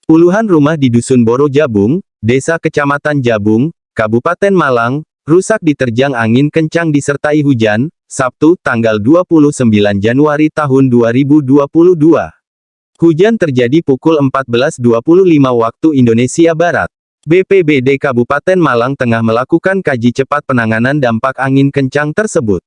Puluhan rumah di Dusun Boro Jabung, Desa Kecamatan Jabung, Kabupaten Malang, rusak diterjang angin kencang disertai hujan, Sabtu, tanggal 29 Januari tahun 2022. Hujan terjadi pukul 14.25 waktu Indonesia Barat. BPBD Kabupaten Malang tengah melakukan kaji cepat penanganan dampak angin kencang tersebut.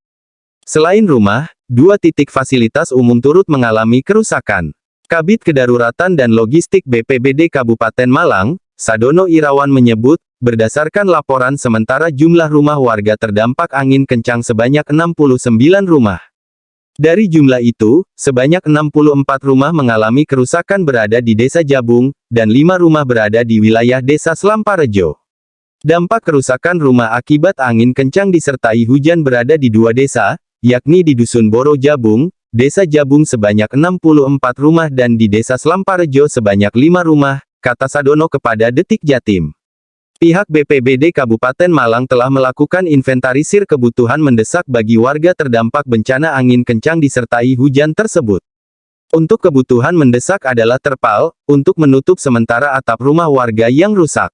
Selain rumah, 2 titik fasilitas umum turut mengalami kerusakan. Kabid Kedaruratan dan Logistik BPBD Kabupaten Malang, Sadono Irawan menyebut, berdasarkan laporan sementara jumlah rumah warga terdampak angin kencang sebanyak 69 rumah. Dari jumlah itu, sebanyak 64 rumah mengalami kerusakan berada di Desa Jabung, dan 5 rumah berada di wilayah Desa Slamparejo. Dampak kerusakan rumah akibat angin kencang disertai hujan berada di 2 desa, yakni di Dusun Boro Jabung, Desa Jabung sebanyak 64 rumah dan di Desa Slamparejo sebanyak 5 rumah, kata Sadono kepada Detik Jatim. Pihak BPBD Kabupaten Malang telah melakukan inventarisir kebutuhan mendesak bagi warga terdampak bencana angin kencang disertai hujan tersebut. Untuk kebutuhan mendesak adalah terpal, untuk menutup sementara atap rumah warga yang rusak.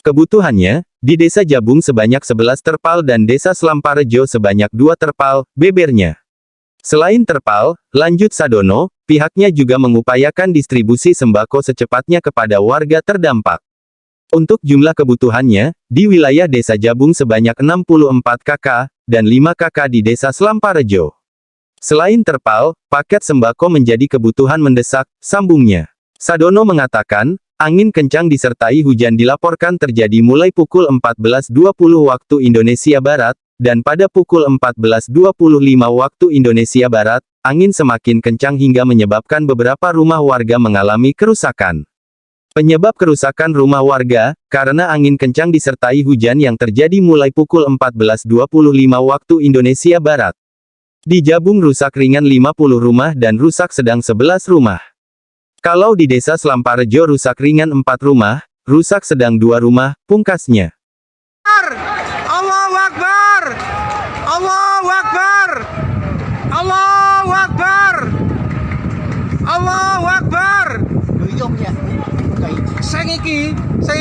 Kebutuhannya, di Desa Jabung sebanyak 11 terpal dan Desa Slamparejo sebanyak 2 terpal, bebernya. Selain terpal, lanjut Sadono, pihaknya juga mengupayakan distribusi sembako secepatnya kepada warga terdampak. Untuk jumlah kebutuhannya, di wilayah Desa Jabung sebanyak 64 KK, dan 5 KK di Desa Slamparejo. Selain terpal, paket sembako menjadi kebutuhan mendesak, sambungnya. Sadono mengatakan, angin kencang disertai hujan dilaporkan terjadi mulai pukul 14.20 waktu Indonesia Barat, dan pada pukul 14.25 waktu Indonesia Barat, angin semakin kencang hingga menyebabkan beberapa rumah warga mengalami kerusakan. Penyebab kerusakan rumah warga, karena angin kencang disertai hujan yang terjadi mulai pukul 14.25 waktu Indonesia Barat. Di Jabung rusak ringan 50 rumah dan rusak sedang 11 rumah. Kalau di Desa Slamparejo rusak ringan 4 rumah, rusak sedang 2 rumah, pungkasnya. Allahu Akbar! Allahu Akbar! Allahu Akbar! Allahu Akbar! Luyung ya. Seng iki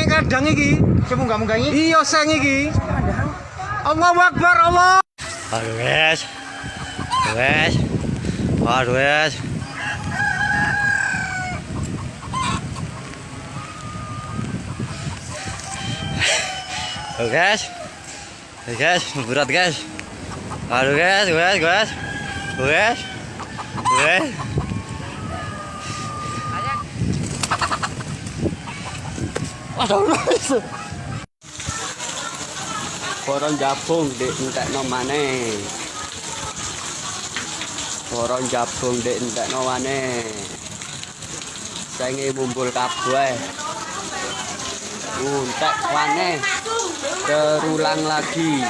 kadang iki. Coba munggah iki. Iya seng iki. Allahu Akbar, Allah. Aduh guys. Guys. Aduh guys. Aduh guys. Guys, berat guys. Aduh guys. Guys. Boron Jabung dek entekno maneh. Boron Jabung dek entekno maneh. Senge mumbul kabeh. Entek maneh. Terulang lagi.